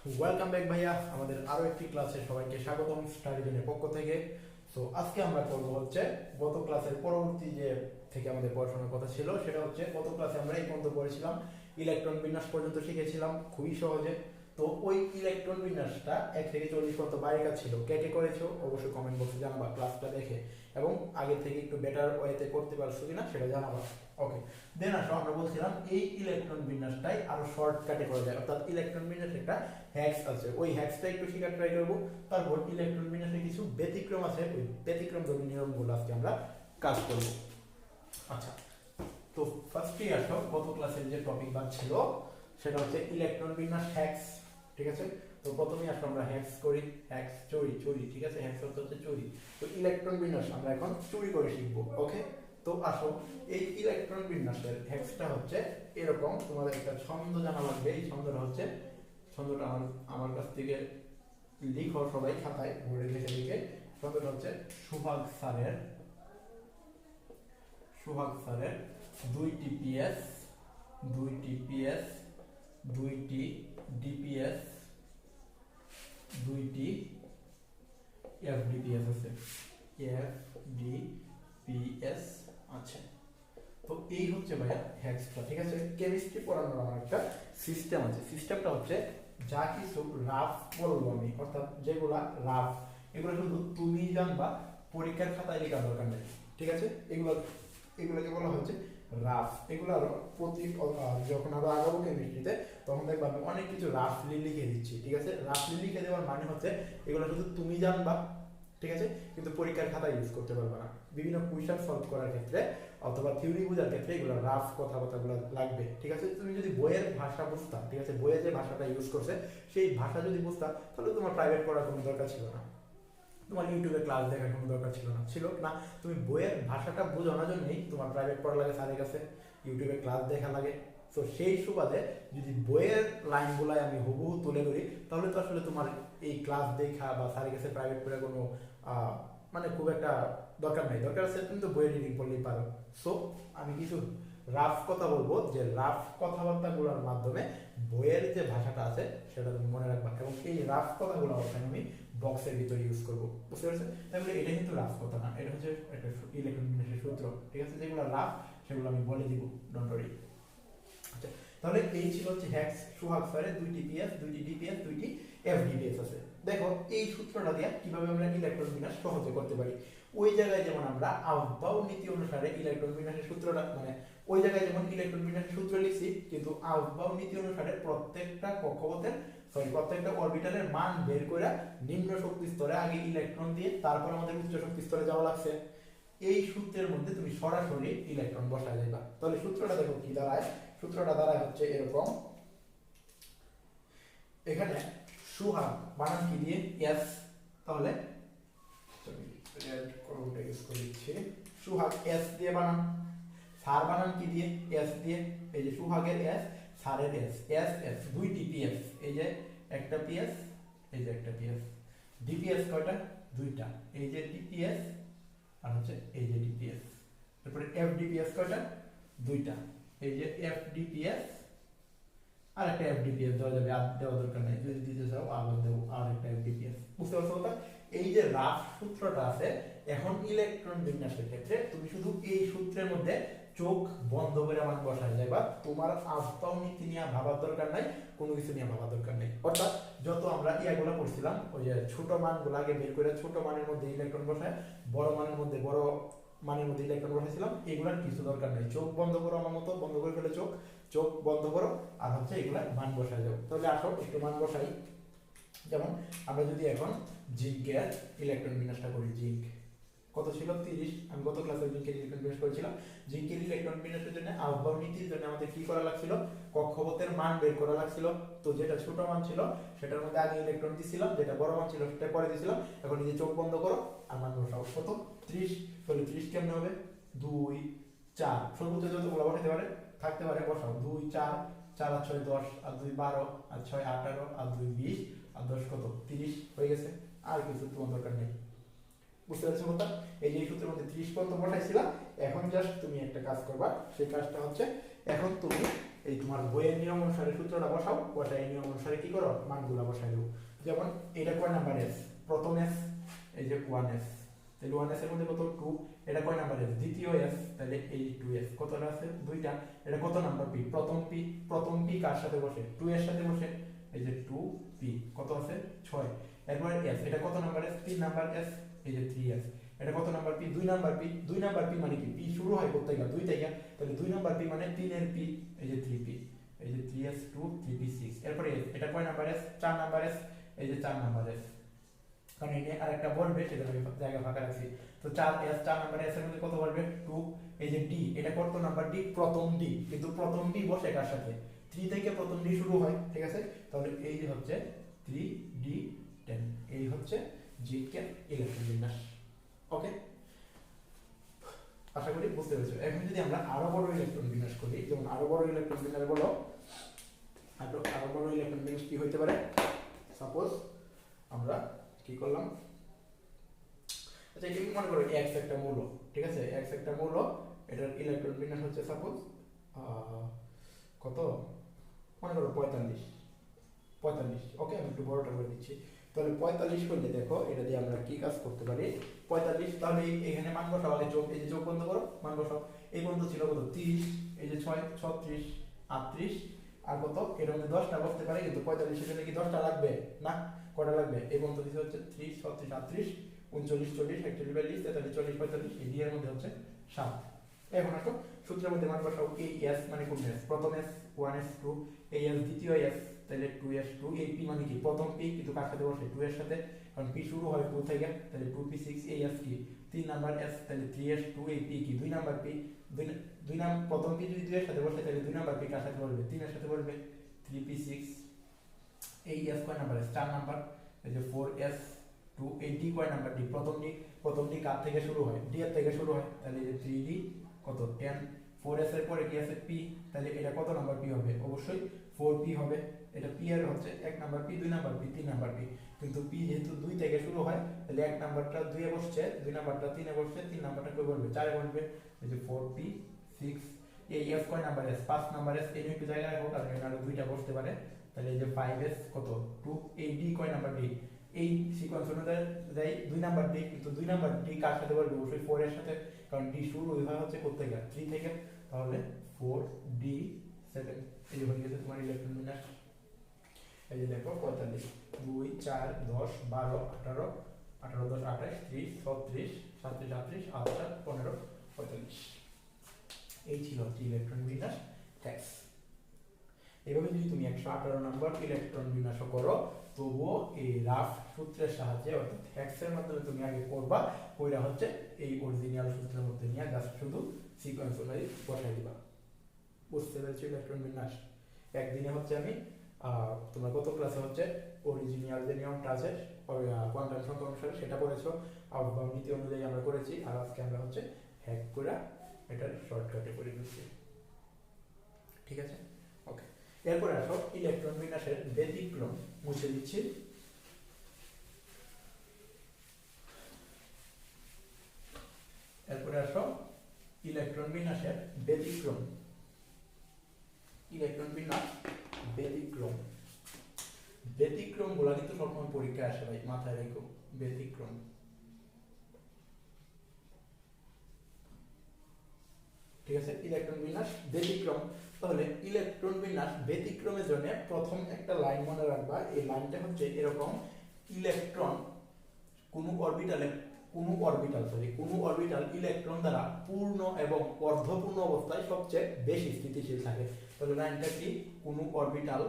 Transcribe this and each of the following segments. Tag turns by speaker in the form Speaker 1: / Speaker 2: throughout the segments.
Speaker 1: Welcome back ভাইয়া, আমাদের আরো একটি ক্লাসে সবাইকে স্বাগতম স্টাডি জোনের পক্ষ থেকে। সো আজকে আমরা করব হচ্ছে গত ক্লাসের পরবর্তী যে থেকে আমাদের পড়াশোনার কথা ছিল, সেটা হচ্ছে গত ক্লাসে আমরা এই পর্যন্ত পড়েছিলাম ইলেকট্রন বিন্যাস পর্যন্ত শিখেছিলাম খুবই সহজে। তো ওই ইলেকট্রন বিন্যাসটা 1 থেকে 40 পর্যন্ত বাইরে কাজ ছিল, কে কে করেছো অবশ্যই কমেন্ট বক্সে জানাবা ক্লাসটা দেখে, এবং আগে থেকে একটু বেটার ওয়েতে করতে পারছো কিনা সেটা জানাবা। ওকে, দেন আসো আমরা বলছিলাম এই ইলেকট্রন বিন্যাসটাই আরো শর্টকাটে করা যায়, অর্থাৎ ইলেকট্রন বিন্যাস একটা হ্যাক্স আছে, ওই হ্যাক্সটা একটু শেখার ট্রাই করবো। তারপর ইলেকট্রন বিন্যাসে কিছু ব্যতিক্রম আছে, ওই ব্যতিক্রম ধর্মী নিয়মগুলো আজকে আমরা কাজ করব। আচ্ছা, তো ফার্স্টে আসো গত ক্লাসের যে টপিক বার ছিল সেটা হচ্ছে ইলেকট্রন বিন্যাস হ্যাক্স, ঠিক আছে। তো প্রথমেই আসলে আমরা হ্যাক্স করি, হ্যাক্স চুরি চুরি, ঠিক আছে, হ্যাক্স অর্থ হচ্ছে চুরি। তো ইলেকট্রন বিন্যাস আমরা এখন চুরি করে শিখবো। ওকে, তো আসো এই ইলেকট্রন বিন্যাসের হ্যাক্সটা হচ্ছে এরকম। তোমাদের একটা ছন্দ জানা লাগবে, এই ছন্দটা হচ্ছে, ছন্দটা আমার কাছ থেকে লিখো সবাই খাতায় বোর্ডে লিখে লিখে। ছন্দটা হচ্ছে সোহাগ স্যারের 2টি পিএস, 2টি পিএস, 2টি ডিপিএস, 2টি এফডিপিএস আছে, এফডিপিএস আছে। তো এই হচ্ছে ভাইয়া হ্যাক্সটা, ঠিক আছে। কেমিস্ট্রি পড়ানোর আমার একটা সিস্টেম আছে, সিস্টেমটা হচ্ছে যা কিছু রাফ বলবো আমি, অর্থাৎ যেগুলা রাফ এগুলো শুধু তুমি জানবা, পরীক্ষার খাতায় লেখা দরকার নেই, ঠিক আছে। এগুলোকে বলা হচ্ছে রাফ। এগুলো আরো যখন আরো আগাবো কেমিস্ট্রিতে তখন দেখবো আমি অনেক কিছু রাফলি লিখে দিচ্ছি, ঠিক আছে। রাফলি লিখে দেওয়ার মানে হচ্ছে এগুলো শুধু তুমি জানবা, ঠিক আছে, কিন্তু পরীক্ষার খাতায় ইউজ করতে পারবে না। বিভিন্ন কোয়েশ্চন সলভ করার ক্ষেত্রে অথবা থিওরি বোঝার ক্ষেত্রে এগুলো রাফ কথাবার্তাগুলো লাগবে, ঠিক আছে। তুমি যদি বইয়ের ভাষা বুঝতা, ঠিক আছে, বইয়ে যে ভাষাটা ইউজ করছে সেই ভাষা যদি বুঝতা, তাহলে তোমার প্রাইভেট পড়ার কোনো দরকার ছিল না, তোমার ইউটিউবে ক্লাস দেখার কোনো দরকার ছিল না। তুমি বইয়ের ভাষাটা বোঝানোর জন্যই তোমার প্রাইভেট পড়া লাগে, স্যারের কাছে ইউটিউবে ক্লাস দেখা লাগে। তো সেই সুবাদে যদি বইয়ের লাইনগুলাই আমি হুবহু তুলে ধরি, তাহলে তো আসলে তোমার এই ক্লাস দেখা বা স্যারের কাছে প্রাইভেট পড়ে কোনো মানে খুব একটা দরকার নেই। দরকার আছে তুমি তো বইয়ের রিডিং পড়লেই পারো। সো আমি কিছু রাফ কথা বলবো, যে রাফ কথাবার্তাগুলোর মাধ্যমে বইয়ের যে ভাষাটা আছে সেটা তুমি মনে রাখবা, এবং এই রাফ কথাগুলো আমি বক্সের ভিতরে ইউজ করবো, বুঝতে পারছেন। তাহলে এটা কিন্তু রাফ কথা না, এটা হচ্ছে একটা ইলেকট্রন বিন্যাসের সূত্র, ঠিক আছে। যেগুলো রাফ সেগুলো আমি বলে দিব, ডোন্ট ওয়ারি। আচ্ছা, তাহলে এই ছিল হচ্ছে হ্যাক্স সোহাগ স্যারের 2টি পিএস, 2টি ডিপিএস, 2টি এফডিপিএস আছে। দেখো এই সূত্রটা দিয়ে কিভাবে আমরা ইলেকট্রন বিন্যাস সহজে করতে পারি। ওই জায়গায় যেমন আমরা আউটবাউ নীতি অনুসারে ইলেকট্রন বিন্যাসের সূত্রটা, মানে ওই জায়গায় যেমন ইলেকট্রন বিন্যাসের সূত্র লিখছি, কিন্তু আউটবাউ নীতি অনুসারে প্রত্যেকটা অরবিটালের মান বের করে নিম্ন শক্তি স্তরে আগে ইলেকট্রন দিয়ে তারপর আমাদের উচ্চ শক্তি স্তরে যাওয়া লাগছে। এই সূত্রের মধ্যে তুমি সরাসরি ইলেকট্রন বসায় যাইবা। তাহলে সূত্রটা দেখো কি দাঁড়ায়, সূত্রটা দাঁড়ায় হচ্ছে এরকম। এখানে সোহাগ বানান কি দিয়ে, এস, তাহলে সোহাগ এস দিয়ে বানান, স্যার বানান কি দিয়ে, এস দিয়ে। এই যে সোহাগের এস, স্যারের এস, এস এস 2টি পিএস, এই যে একটা পিএস, এই যে একটা পিএস। ডিপিএস কয়টা, 2টা, এই যে ডিপিএস আর হচ্ছে এই যে ডিপিএস। তারপরে এফডিপিএস কয়টা, 2টা, এই যে এফডিপিএস আর একটা এফডিপিএস দেওয়া যাবে, আর দেওয়া দরকার নেই, যদি দিতে চাও আবার দেবো আর একটা এফডিপিএস, বুঝতে পারছো কথা। এই যে রাফ সূত্রটা আছে, এখন ইলেকট্রন বিন্যাসের ক্ষেত্রে তুমি শুধু এই সূত্রের মধ্যে চোখ বন্ধ করে মান বসায় যাবে, তোমার আউটবাউ নীতি নিয়ে ভাবার দরকার নাই, কোনো কিছু নিয়ে ভাবার দরকার নেই। অর্থাৎ যত আমরা ইয়াগুলো করছিলাম, ওই যে ছোট মানগুলো আগে বের করে ছোট মানের মধ্যে ইলেকট্রন বসায় বড় মানের মধ্যে ইলেকট্রন বসাইছিলাম, এগুলার কিছু দরকার নেই। চোখ বন্ধ করো, আমার মতো বন্ধ করে ফেলে চোখ বন্ধ করো, আর হচ্ছে এগুলা মান বসায় যাও। তাহলে আসো একটু মান বসাই। যেমন আমরা যদি এখন জিঙ্কের ইলেকট্রন বিন্যাসটা করি, জিঙ্ক কত ছিল 30, আমি গত ক্লাসে জিঙ্কের ইলেকট্রন বিন্যাস করেছিলাম। জিঙ্কের ইলেকট্রন বিন্যাসের জন্য আউটবাউ নীতির জন্য আমাদের কি করা লাগছিল, কক্ষপথের মান বের করা লাগছিল। তো যেটা ছোট মান ছিল সেটার মধ্যে আগে ইলেকট্রন দিছিলাম, যেটা বড় মান ছিল সেটা পরে দিছিলাম। এখন এই যে চোখ বন্ধ করো আর মান বসাও, কত 30। তাহলে 30 কেমনে হবে, 2 4, সর্বোচ্চ যতগুলো বসাতে পারে থাকতে পারে বসাও, 2 4, 4 আর 6 10, আর 2 12, আর 6 18, আর 2 20, আর 10 কত 30 হয়ে গেছে। আর কিছু তোমার দরকার নেই, বুঝতে পারছো কথা। এই যে সূত্রের মধ্যে 30 পর্যন্ত বসাইছিলাম। এখন জাস্ট তুমি একটা কাজ করবা, সেই কাজটা হচ্ছে এখন তুমি এই তোমার বইয়ের নিয়ম অনুসারে সূত্রটা বসাও, বসাই এই নিয়ম অনুসারে কি করো মানগুলো বসাই দেবো। যেমন এটা কয় নাম্বার এস, প্রথম এস এই যে 1s, তাহলে 1s এর মধ্যে কত 2, এটা কয় নাম্বার এস, দ্বিতীয় এস, তাহলে এই 2s কতটা আছে দুইটা, এটা কত নাম্বার পি, প্রথম পি কার সাথে বসে 2 এর সাথে বসে, এই যে 2p কত আছে 6। এরপর এস, এটা কত নাম্বার এস 3 নাম্বার এস, এই যে 3s, এটা কত number P 2 number P, 2 number P মানে কি পি শুরু হয় কোথা থেকে 2 থেকে, তাহলে 2 নাম্বার পি মানে 3 এর পি, এই যে 3p, এই যে 3s2 3p6। এরপর এস, এটা কয় নাম্বার এস 4 নাম্বার এস, এই যে 4 নাম্বার এস, কারণ এখানে আরেকটা বলবে সেটা আমি জায়গা ফাঁকা রাখছি। তো 4s 4 নাম্বার এস এর মধ্যে কত বলবে 2, এই যে ডি, এটা কত নাম্বার ডি প্রথম ডি, কিন্তু প্রথম ডি বসে কার সাথে 3 থেকে প্রথম ডি শুরু হয়, ঠিক আছে। তাহলে এই যে হচ্ছে 3d10, এই হচ্ছে জিকের ইলেকট্রন বিন্যাস। ওকে, আশা করি বুঝতে পেরেছো। এখন যদি আমরা আরো বড় ইলেকট্রন বিন্যাস করি, যেমন আরো বড় ইলেকট্রন বিন্যাস বলো, আরো বড় ইলেকট্রন বিন্যাস কি হইতে পারে, সাপোজ আমরা কি করলাম, আচ্ছা এই মনে করো x একটা মৌল, ঠিক আছে, x একটা মৌল, এটার ইলেকট্রন বিন্যাস হচ্ছে সাপোজ কত মনে করো 45, ওকে আমি একটু বড়টা করে দিচ্ছি। তাহলে 45 করলে দেখো এটা দিয়ে আমরা কি কাজ করতে পারি, 45, তাহলে এখানে মান বসাও, আগে যোগ, এই যে যোগ বন্ধ করো মান বসাও, এই পর্যন্ত ছিল কত 30, এই যে 6 36 38 আর কত এর মধ্যে 10টা বসতে পারে, কিন্তু 45 এর জন্য কি 10টা লাগবে না, কটা লাগবে, এই পর্যন্ত দিতে হচ্ছে 30 36 38 39 40 41 42 43 40 45, এই ডি এর মধ্যে হচ্ছে 7। এখন আসো সূত্রের মধ্যে মান বসাও, এই s মানে কোন s, প্রথম s 1s 2, এই s দ্বিতীয় s, তাহলে 2s2, এই p মানে কি প্রথম p, কিন্তু কার সাথে বসে 2 এর সাথে, কারণ p শুরু হয় 2 থেকে, তাহলে 2p6, এই s কি 3 নাম্বার s, তাহলে 3s2, এই p কি 2 নাম্বার p, দুই নাম প্রথম p যদি 2 এর সাথে বসে তাহলে 2 নাম্বার p কার সাথে বসবে 3 এর সাথে বসবে, 3p6, এই s কয় নাম্বার s 4 নাম্বার, এই যে 4s2, এই d কয় নাম্বার d, প্রথম d কার থেকে শুরু হয় d এর থেকে শুরু হয়, তাহলে এই যে 3d কত 10, 4s এর পরে কি আছে p, তাহলে এটা কত নাম্বার p হবে, অবশ্যই 4p হবে, এটা p এর হচ্ছে 1 number p 2 number p 3 number p, কিন্তু p যেহেতু 2 থেকে শুরু হয় তাহলে 1 নাম্বারটা 2 এ বসছে, 2 নাম্বারটা 3 এ বসছে, 3 নাম্বারটা কই বসবে 4 এ বসবে, এই যে 4p6, এই s কয় নাম্বার s 5 নাম্বার s, এই একটু জায়গা রাখো কারণ এখানে আরো দুইটা বসতে পারে, তাহলে এই যে 5s কত 2, এই d কয় নাম্বার d, এই সিকোয়েন্স অনুযায়ী যাই 2 নাম্বার d, কিন্তু 2 নাম্বার d কার সাথে বলবে অবশ্যই 4 এর সাথে, কারণ d শুরু হয় হচ্ছে কোথা থেকে 3 থেকে, তাহলে 4d7, এই যে হয়ে গেছে তোমার ইলেকট্রন বিন্যাস। এই যে দেখো 45 2 4 10 12 18 18 10 28 30 36 37 38 38 15 45, এই ছিল ইলেকট্রন বিন্যাস ট্যাক্স। এভাবে যদি তুমি 118 নম্বর ইলেকট্রন বিন্যাস করো, তবুও এই রাফ সূত্রের সাহায্যে অর্থাৎ হ্যাক্সের মাধ্যমে তুমি আগে করবা, কইরা হচ্ছে এই অরিজিনাল সূত্রের মধ্যে নিয়ে জাস্ট শুধু সিকোয়েন্স অনুযায়ী বসাই দিবা। বুঝতে পেরেছো ইলেকট্রন বিন্যাস? একদিনে হচ্ছে আমি তোমার গত ক্লাসে হচ্ছে অরিজিনাল যে নিয়মটা আছে কোয়ান্টাম সংখ্যা অনুসারে সেটা পড়েছো, আউটবাউন্ড নীতি অনুযায়ী আমরা করেছি, আর আজকে আমরা হচ্ছে হ্যাক করে এটার শর্টকাটে করে দিচ্ছি, ঠিক আছে? ওকে, এরপরে আসো ইলেকট্রন বিন্যাসের ব্যতিক্রম মুছে দিচ্ছি। এরপরে আসো ইলেকট্রন বিন্যাসের ব্যতিক্রম, ইলেকট্রন বিন্যাস ব্যতিক্রম, ব্যতিক্রম গুলা কিন্তু সবসময় পরীক্ষায় আসে ভাই, মাথায় রেখো ব্যতিক্রম। ঠিক আছে, ইলেকট্রন বিন্যাস ব্যতিক্রম। তাহলে ইলেকট্রন বিন্যাস ব্যতিক্রমের জন্য প্রথম একটা লাইন মনে রাখবা, এই লাইনটা হচ্ছে এরকম, ইলেকট্রন কোন অরবিটাল ইলেকট্রন দ্বারা পূর্ণ এবং অর্ধপূর্ণ অবস্থায় সবচেয়ে বেশি স্থিতিশীল থাকে। তাহলে লাইনটা কি, কোন অরবিটাল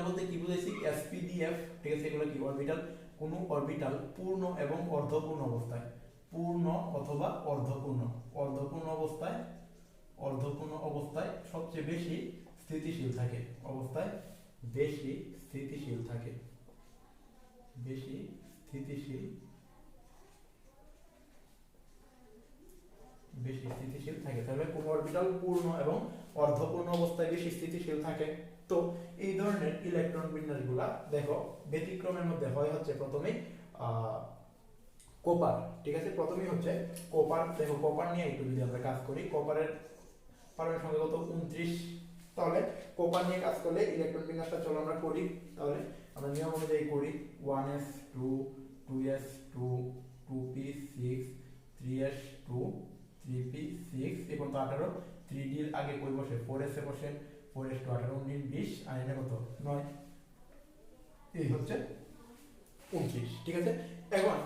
Speaker 1: বলতে কি বুঝাইছি sp-df, ঠিক আছে, এগুলো কি অরবিটাল, কোন অরবিটাল পূর্ণ এবং অর্ধপূর্ণ অবস্থায়, পূর্ণ অথবা অর্ধপূর্ণ অবস্থায় সবচেয়ে বেশি স্থিতিশীল থাকে, বেশি স্থিতিশীল থাকে। তাহলে কোন অরবিটাল পূর্ণ এবং অর্ধপূর্ণ অবস্থায় বেশি স্থিতিশীল থাকে। তো এই ধরনের ইলেকট্রন বিন্যাসগুলা দেখো ব্যতিক্রমের মধ্যে হয় হচ্ছে প্রথমেই কপার, ঠিক আছে, প্রথমেই হচ্ছে কপার। দেখো কপার নিয়ে একটু যদি আমরা কাজ করি, কপারের পারমাণবিক সংখ্যা কত 29। তাহলে কপার নিয়ে কাজ করলে ইলেকট্রন বিন্যাসটা চলো আমরা করি। তাহলে আমরা নিয়ম অনুযায়ী করি 1s2 2s2 2p6 3s2 3p6 এখন তো 18 3d এর আগে কই বসে 4s এ বসে 4s2 18 19 20 আর এটা কত 9 এই হচ্ছে 29। ঠিক আছে, এখন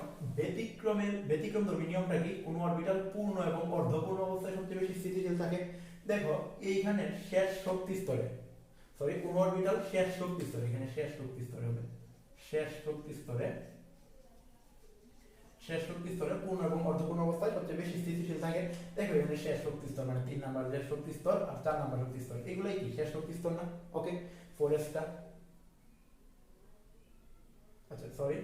Speaker 1: ব্যতিক্রমধর্মী নিয়মটা কি? কোন অরবিটাল পূর্ণ এবং অর্ধপূর্ণ অবস্থায় সবচেয়ে বেশি স্থিতিশীল থাকে। দেখো এইখানে শেষ শক্তি স্তরে, সরি কোন অরবিটাল শেষ শক্তি স্তরে, এখানে শেষ শক্তি স্তরে হবে, শেষ শক্তি স্তরে পূর্ণ এবং অর্ধপূর্ণ অবস্থায় সবচেয়ে বেশি স্থিতিশীল থাকে। দেখো এখানে শেষ শক্তি স্তর মানে 3 নাম্বার যে শক্তি স্তর আর 4 নাম্বার শক্তি স্তর, এগুলাই কি শেষ শক্তি স্তর না? ওকে, 4s টা, আচ্ছা সরি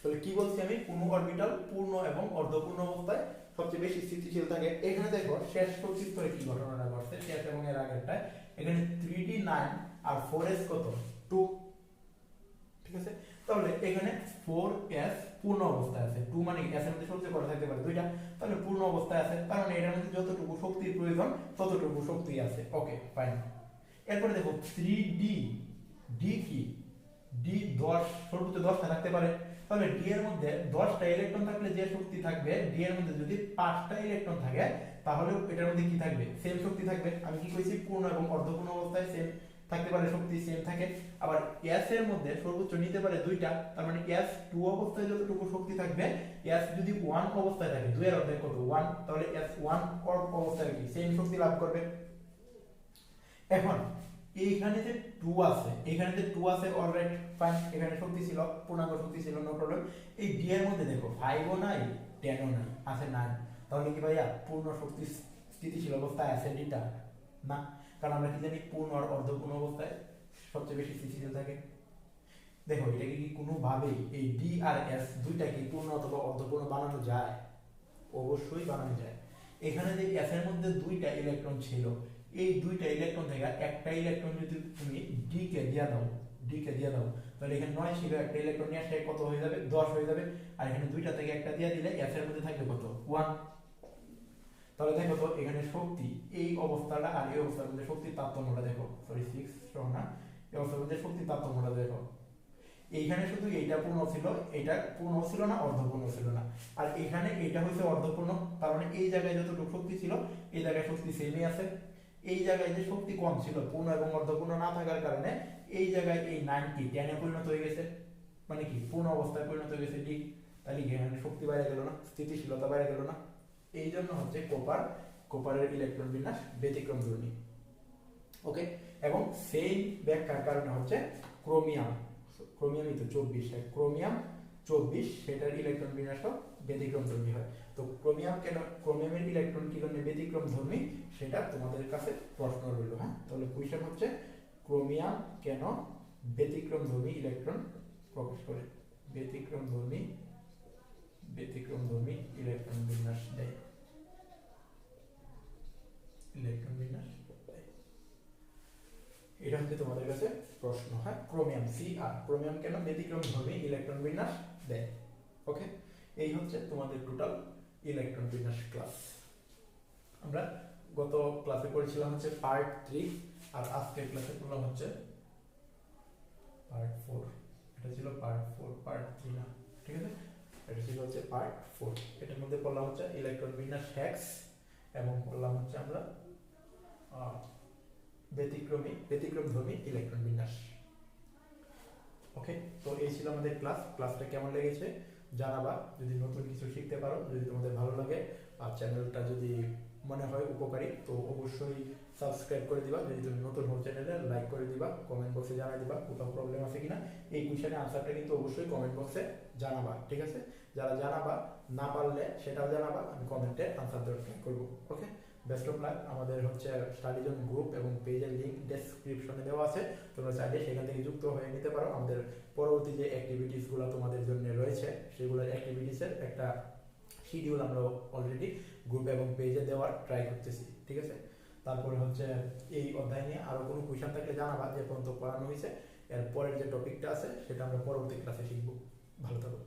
Speaker 1: তাহলে কি বলছি আমি? কোন অরবিটাল পূর্ণ এবং অর্ধপূর্ণ অবস্থায় সবচেয়ে বেশি স্থিতিশীল থাকে। এখানে দেখো শেষ শক্তি স্তরে কি ঘটনাটা ঘটছে, শেষ এবং এর আগেরটায় এখানে 3d 9 আর 4s কত 2। ঠিক আছে, তাহলে এখানে 4s পূর্ণ অবস্থায় আছে, 2 মানে s এর মধ্যে সবচেয়ে বড় থাকতে পারে দুইটা, তাহলে পূর্ণ অবস্থায় আছে, কারণ এটার মধ্যে যতটুকু শক্তির প্রয়োজন ততটুকু শক্তি আছে। Okay fine. এরপরে দেখো 3d, d কি? d 10, সর্বোচ্চ 10টা থাকতে পারে। তাহলে d এর মধ্যে 10টা ইলেকট্রন থাকলে যে শক্তি থাকবে, d এর মধ্যে যদি 5টা ইলেকট্রন থাকে তাহলে এটার মধ্যে কি থাকবে? সেম শক্তি থাকবে। আমি কি কইছি? পূর্ণ এবং অর্ধপূর্ণ অবস্থায় সেম থাকতে পারে, শক্তি সেম থাকে। আবার s এর মধ্যে সর্বোচ্চ নিতে পারে দুইটা, তার মানে s 2 অবস্থায় যতটুকু শক্তি থাকবে, s যদি 1 অবস্থায় থাকে, 2 এর অর্ধেক কত 1, তাহলে s 1 অবস্থায় কি সেম শক্তি লাভ করবে। এখন এইখানে যে 2 আছে, এখানে যে 2 আছে অলরাইট ফাইন, এখানে শক্তি ছিল, পূর্ণাঙ্গ শক্তি ছিল, নো প্রবলেম। এই d এর মধ্যে দেখো 5 ও নাই 10 ও নাই, আছে 9। তাহলে কি ভাইয়া পূর্ণ শক্তি স্থিতিশীল অবস্থায় আছে ডিটা? না, কারণ আমরা কি জানি পূর্ণ আর অর্ধপূর্ণ অবস্থায় সবচেয়ে বেশি স্থিতিশীল থাকে। দেখো এটাকে কি কোনোভাবেই এই d আর s দুইটাকে পূর্ণ অথবা অর্ধপূর্ণ বানানো যায়? অবশ্যই বানানো যায়। এখানে যে s এর মধ্যে দুইটা ইলেকট্রন ছিল, এই দুইটা ইলেকট্রন থেকে একটা ইলেকট্রন যদি তুমি d কে দিয়া দাও, তাহলে এখানে 9 ছিল, একটা ইলেকট্রন নিয়ে আসলে কত হয়ে যাবে? 10 হয়ে যাবে। আর এখানে দুইটা থেকে একটা দিয়া দিলে s এর মধ্যে থাকবে কত 1। তাহলে দেখো তো এখানে শক্তি এই অবস্থাটা আর এই অবস্থার মধ্যে শক্তির তারতম্যটা দেখো, সরি 6 সহ না, এই অবস্থার মধ্যে শক্তির তারতম্যটা দেখো। এইখানে শুধু এইটা পূর্ণ ছিল, এটা পূর্ণ ছিল না, অর্ধপূর্ণ ছিল না। আর এখানে এইটা হইছে অর্ধপূর্ণ, তার মানে এই জায়গায় যতটুকু শক্তি ছিল এই জায়গায় শক্তি সেমই আছে। এই জায়গায় যে শক্তি কম ছিল পূর্ণ এবং অর্ধপূর্ণ না থাকার কারণে এই জায়গায় এই 9 কি 10 এ পরিণত হয়ে গেছে, মানে কি পূর্ণ অবস্থায় পরিণত হয়ে গেছে d। তাহলে এখানে শক্তি বাইরে গেল না, স্থিতিশীলতা বাইরে গেল না। এই জন্য হচ্ছে কপারের ইলেকট্রন বিন্যাস ব্যতিক্রমধর্মী। ওকে, এবং সেই ব্যাখ্যার কারণে হচ্ছে ক্রোমিয়ামই তো 24, ক্রোমিয়াম 24 সেটার ইলেকট্রন বিন্যাসও ব্যতিক্রমধর্মী হয়। তো ক্রোমিয়ামের ইলেকট্রন কি জন্য ব্যতিক্রমধর্মী সেটা তোমাদের কাছে প্রশ্ন রইল। হ্যাঁ, তাহলে কোশ্চেন হচ্ছে ক্রোমিয়াম কেন ব্যতিক্রমধর্মী ইলেকট্রন প্রকাশ করে, ব্যতিক্রমধর্মী ইলেকট্রন বিন্যাস দেয়, ইলেকট্রন বিন্যাস দেয়। এটা হচ্ছে তোমাদের কাছে প্রশ্ন। হ্যাঁ, ক্রোমিয়াম ক্রোমিয়াম কেন ব্যতিক্রমধর্মী ইলেকট্রন বিন্যাস দেয়। ওকে, এই হচ্ছে তোমাদের টোটাল ইলেকট্রন বিন্যাস ক্লাস। আমরা গত ক্লাসে পড়েছিলাম হচ্ছে পার্ট 3 আর আজকের ক্লাসে পড়লাম হচ্ছে পার্ট 4। এটা ছিল পার্ট 4, পার্ট 3 না, ঠিক আছে, এটা ছিল হচ্ছে পার্ট 4। এটার মধ্যে পড়লাম হচ্ছে ইলেকট্রন বিন্যাস হ্যাক্স এবং পড়লাম হচ্ছে আমরা ব্যতিক্রমধর্মী ইলেকট্রন বিন্যাস। ওকে, তো এই ছিল আমাদের ক্লাসটা কেমন লেগেছে জানাবা। যদি নতুন কিছু শিখতে পারো, যদি তোমাদের ভালো লাগে আর চ্যানেলটা যদি মনে হয় উপকারী, তো অবশ্যই সাবস্ক্রাইব করে দিবা। যদি তুমি নতুন হও চ্যানেলে লাইক করে দিবা, কমেন্ট বক্সে জানাই দিবা কোথাও প্রবলেম আছে কিনা। এই কোশ্চেনের আনসারটা কিন্তু অবশ্যই কমেন্ট বক্সে জানাবা, ঠিক আছে? যারা জানাবা না পারলে সেটাও জানাবা, আমি কমেন্টে আনসার দেওয়ার ট্রাই করবো। ওকে, বেস্ট অফ লাক। আমাদের হচ্ছে স্টাডি জোন গ্রুপ এবং পেজের লিংক ডেসক্রিপশনে দেওয়া আছে, তোমরা চাইলে সেখান থেকে যুক্ত হয়ে নিতে পারো। আমাদের পরবর্তী যে অ্যাক্টিভিটিসগুলো তোমাদের জন্য রয়েছে সেগুলোর অ্যাক্টিভিটিসের একটা শিডিউল আমরা অলরেডি গ্রুপ এবং পেজে দেওয়ার ট্রাই করতেছি, ঠিক আছে? তারপরে হচ্ছে এই অধ্যায় নিয়ে আরো কোনো কোয়েশ্চেন থাকলে জানাবা, যে পর্যন্ত পড়ানো হয়েছে। এর পরের যে টপিকটা আছে সেটা আমরা পরবর্তী ক্লাসে শিখবো। ভালো থাকো।